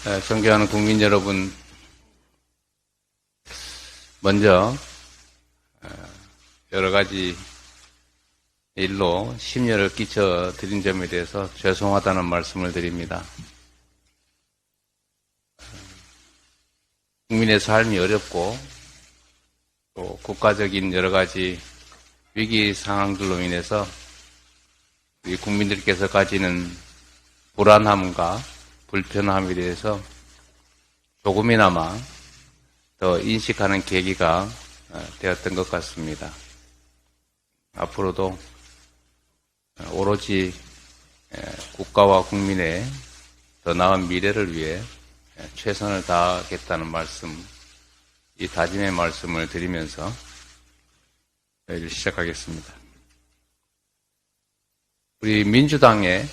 존경하는 국민 여러분, 먼저 여러 가지 일로 심려를 끼쳐 드린 점에 대해서 죄송하다는 말씀을 드립니다. 국민의 삶이 어렵고 또 국가적인 여러 가지 위기 상황들로 인해서 우리 국민들께서 가지는 불안함과 불편함에 대해서 조금이나마 더 인식하는 계기가 되었던 것 같습니다. 앞으로도 오로지 국가와 국민의 더 나은 미래를 위해 최선을 다하겠다는 말씀, 이 다짐의 말씀을 드리면서 회의를 시작하겠습니다. 우리 민주당의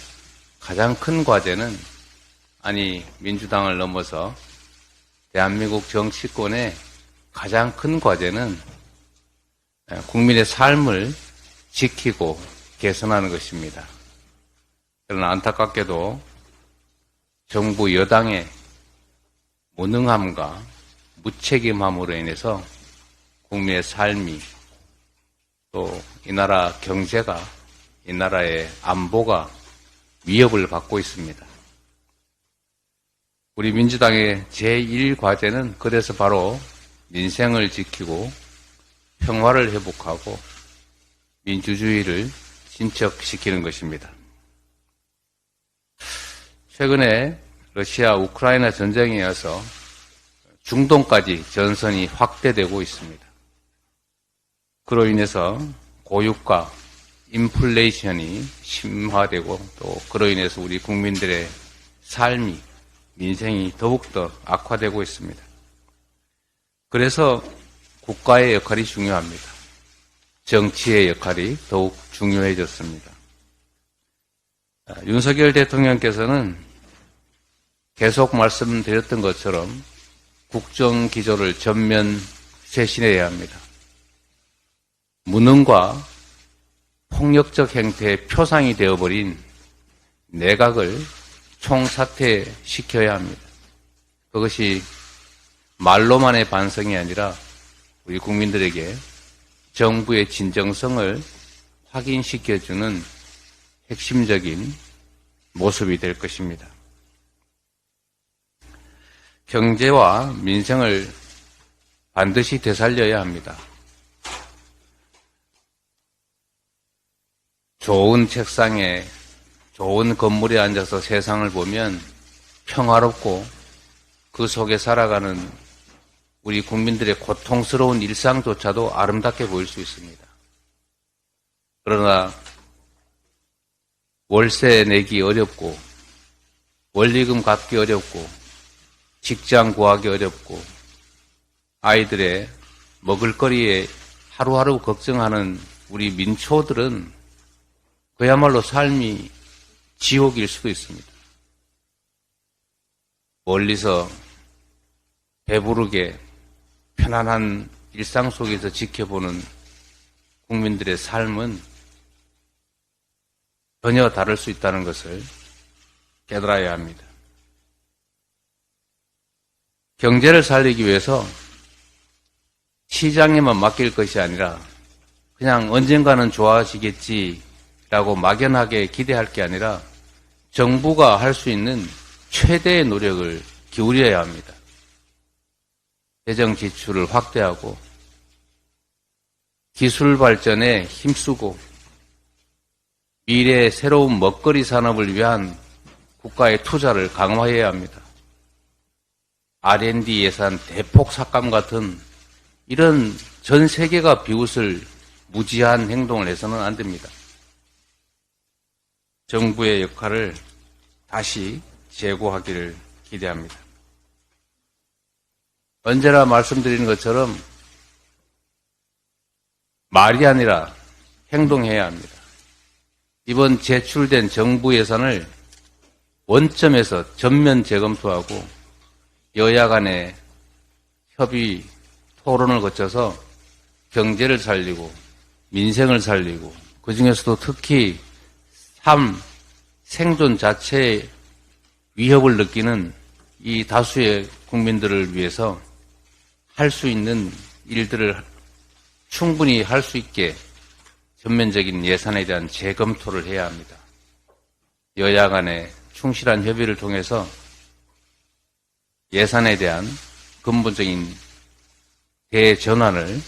가장 큰 과제는, 민주당을 넘어서 대한민국 정치권의 가장 큰 과제는 국민의 삶을 지키고 개선하는 것입니다. 그러나 안타깝게도 정부 여당의 무능함과 무책임함으로 인해서 국민의 삶이, 또 이 나라 경제가, 이 나라의 안보가 위협을 받고 있습니다. 우리 민주당의 제1과제는 그래서 바로 민생을 지키고 평화를 회복하고 민주주의를 진척시키는 것입니다. 최근에 러시아 우크라이나 전쟁에 이어서 중동까지 전선이 확대되고 있습니다. 그로 인해서 고유가, 인플레이션이 심화되고 또 그로 인해서 우리 국민들의 삶이, 민생이 더욱더 악화되고 있습니다. 그래서 국가의 역할이 중요합니다. 정치의 역할이 더욱 중요해졌습니다. 윤석열 대통령께서는 계속 말씀드렸던 것처럼 국정기조를 전면 쇄신해야 합니다. 무능과 폭력적 행태의 표상이 되어버린 내각을 총사퇴시켜야 합니다. 그것이 말로만의 반성이 아니라 우리 국민들에게 정부의 진정성을 확인시켜주는 핵심적인 모습이 될 것입니다. 경제와 민생을 반드시 되살려야 합니다. 좋은 책상에, 좋은 건물에 앉아서 세상을 보면 평화롭고 그 속에 살아가는 우리 국민들의 고통스러운 일상조차도 아름답게 보일 수 있습니다. 그러나 월세 내기 어렵고, 원리금 갚기 어렵고, 직장 구하기 어렵고, 아이들의 먹을거리에 하루하루 걱정하는 우리 민초들은 그야말로 삶이 지옥일 수도 있습니다. 멀리서 배부르게 편안한 일상 속에서 지켜보는 국민들의 삶은 전혀 다를 수 있다는 것을 깨달아야 합니다. 경제를 살리기 위해서 시장에만 맡길 것이 아니라 그냥 언젠가는 좋아지겠지라고 막연하게 기대할 게 아니라 정부가 할 수 있는 최대의 노력을 기울여야 합니다. 재정 지출을 확대하고 기술 발전에 힘쓰고 미래의 새로운 먹거리 산업을 위한 국가의 투자를 강화해야 합니다. R&D 예산 대폭 삭감 같은 이런 전 세계가 비웃을 무지한 행동을 해서는 안 됩니다. 정부의 역할을 다시 재고하기를 기대합니다. 언제나 말씀드리는 것처럼 말이 아니라 행동해야 합니다. 이번 제출된 정부 예산을 원점에서 전면 재검토하고 여야 간의 협의, 토론을 거쳐서 경제를 살리고 민생을 살리고 그중에서도 특히 삶, 생존 자체에 위협을 느끼는 이 다수의 국민들을 위해서 할 수 있는 일들을 충분히 할 수 있게 전면적인 예산에 대한 재검토를 해야 합니다. 여야 간의 충실한 협의를 통해서 예산에 대한 근본적인 대전환을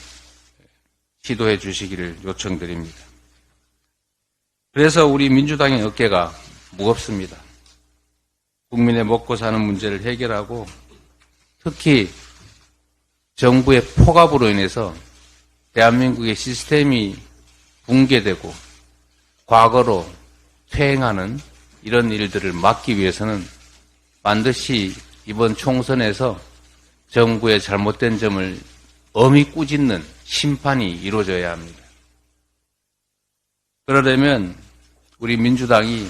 시도해 주시기를 요청드립니다. 그래서 우리 민주당의 어깨가 무겁습니다. 국민의 먹고 사는 문제를 해결하고 특히 정부의 폭압으로 인해서 대한민국의 시스템이 붕괴되고 과거로 퇴행하는 이런 일들을 막기 위해서는 반드시 이번 총선에서 정부의 잘못된 점을 엄히 꾸짖는 심판이 이루어져야 합니다. 그러려면 우리 민주당이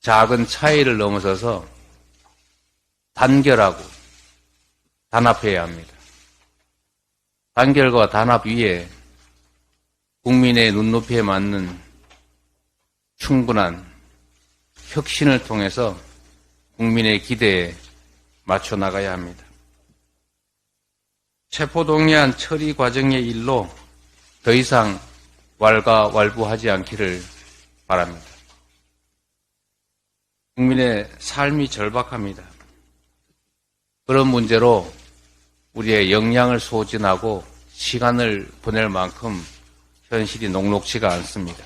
작은 차이를 넘어서서 단결하고 단합해야 합니다. 단결과 단합 위에 국민의 눈높이에 맞는 충분한 혁신을 통해서 국민의 기대에 맞춰 나가야 합니다. 체포동의안 처리 과정의 일로 더 이상 왈가왈부하지 않기를 바랍니다. 국민의 삶이 절박합니다. 그런 문제로 우리의 역량을 소진하고 시간을 보낼 만큼 현실이 녹록지가 않습니다.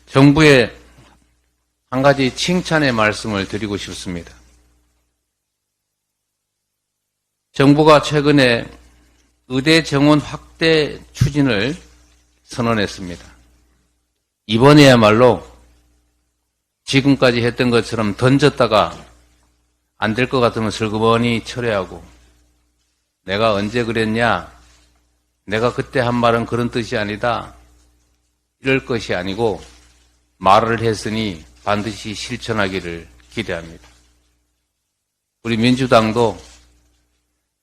정부에 한 가지 칭찬의 말씀을 드리고 싶습니다. 정부가 최근에 의대 정원 확대 추진을 선언했습니다. 이번에야말로 지금까지 했던 것처럼 던졌다가 안 될 것 같으면 슬그머니 철회하고 내가 언제 그랬냐? 내가 그때 한 말은 그런 뜻이 아니다. 이럴 것이 아니고 말을 했으니 반드시 실천하기를 기대합니다. 우리 민주당도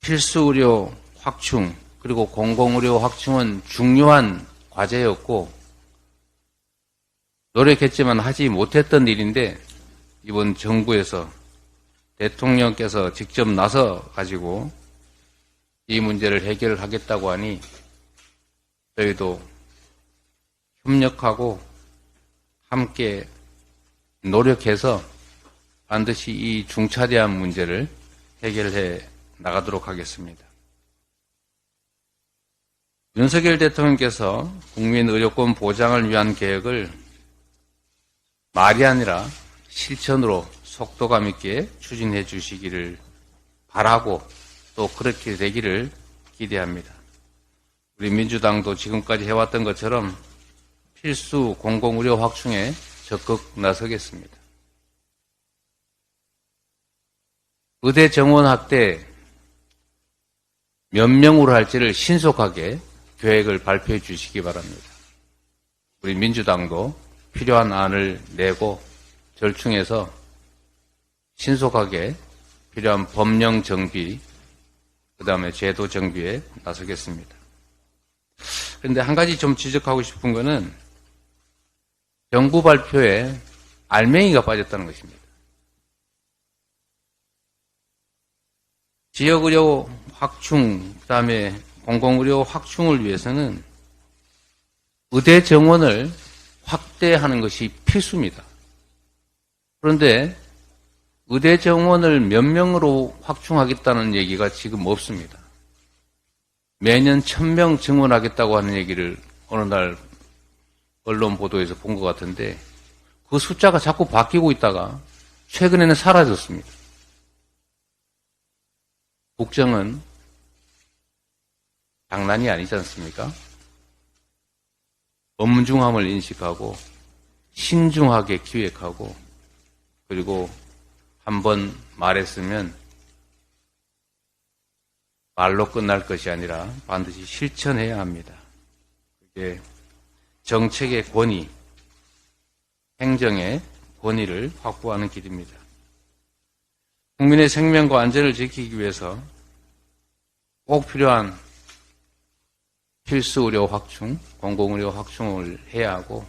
필수의료 확충 그리고 공공의료 확충은 중요한 과제였고 노력했지만 하지 못했던 일인데 이번 정부에서 대통령께서 직접 나서 가지고 이 문제를 해결하겠다고 하니 저희도 협력하고 함께 노력해서 반드시 이 중차대한 문제를 해결해 나가도록 하겠습니다. 윤석열 대통령께서 국민 의료권 보장을 위한 계획을 말이 아니라 실천으로 속도감 있게 추진해 주시기를 바라고 또 그렇게 되기를 기대합니다. 우리 민주당도 지금까지 해왔던 것처럼 필수 공공의료 확충에 적극 나서겠습니다. 의대 정원 확대 몇 명으로 할지를 신속하게 계획을 발표해 주시기 바랍니다. 우리 민주당도 필요한 안을 내고 절충해서 신속하게 필요한 법령 정비, 그 다음에 제도 정비에 나서겠습니다. 그런데 한 가지 좀 지적하고 싶은 거는 정부 발표에 알맹이가 빠졌다는 것입니다. 지역의료 확충, 그 다음에 공공의료 확충을 위해서는 의대 정원을 확대하는 것이 필수입니다. 그런데 의대 정원을 몇 명으로 확충하겠다는 얘기가 지금 없습니다. 매년 1000명 증원하겠다고 하는 얘기를 어느 날 언론 보도에서 본 것 같은데 그 숫자가 자꾸 바뀌고 있다가 최근에는 사라졌습니다. 국정은 장난이 아니지 않습니까? 엄중함을 인식하고 신중하게 기획하고 그리고 한번 말했으면 말로 끝날 것이 아니라 반드시 실천해야 합니다. 그게 정책의 권위, 행정의 권위를 확보하는 길입니다. 국민의 생명과 안전을 지키기 위해서 꼭 필요한 필수 의료 확충, 공공의료 확충을 해야 하고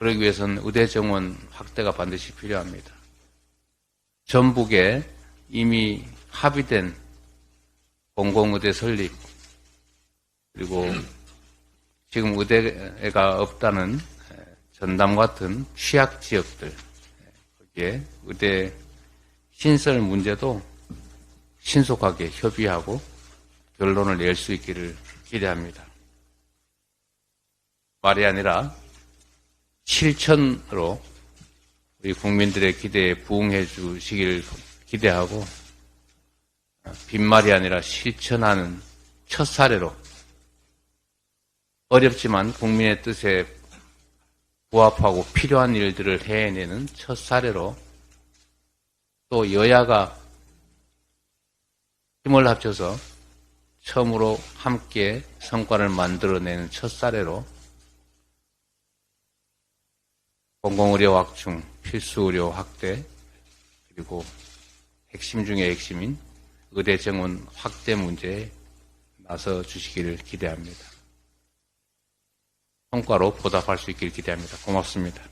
그러기 위해서는 의대 정원 확대가 반드시 필요합니다. 전북에 이미 합의된 공공의대 설립, 그리고 지금 의대가 없다는 전남 같은 취약 지역들, 거기에 의대 신설 문제도 신속하게 협의하고 결론을 낼 수 있기를 기대합니다. 말이 아니라 실천으로 우리 국민들의 기대에 부응해 주시길 기대하고, 빈말이 아니라 실천하는 첫 사례로, 어렵지만 국민의 뜻에 부합하고 필요한 일들을 해내는 첫 사례로, 또 여야가 힘을 합쳐서 처음으로 함께 성과를 만들어내는 첫 사례로 공공의료 확충, 필수의료 확대, 그리고 핵심 중의 핵심인 의대 정원 확대 문제에 나서 주시기를 기대합니다. 성과로 보답할 수 있기를 기대합니다. 고맙습니다.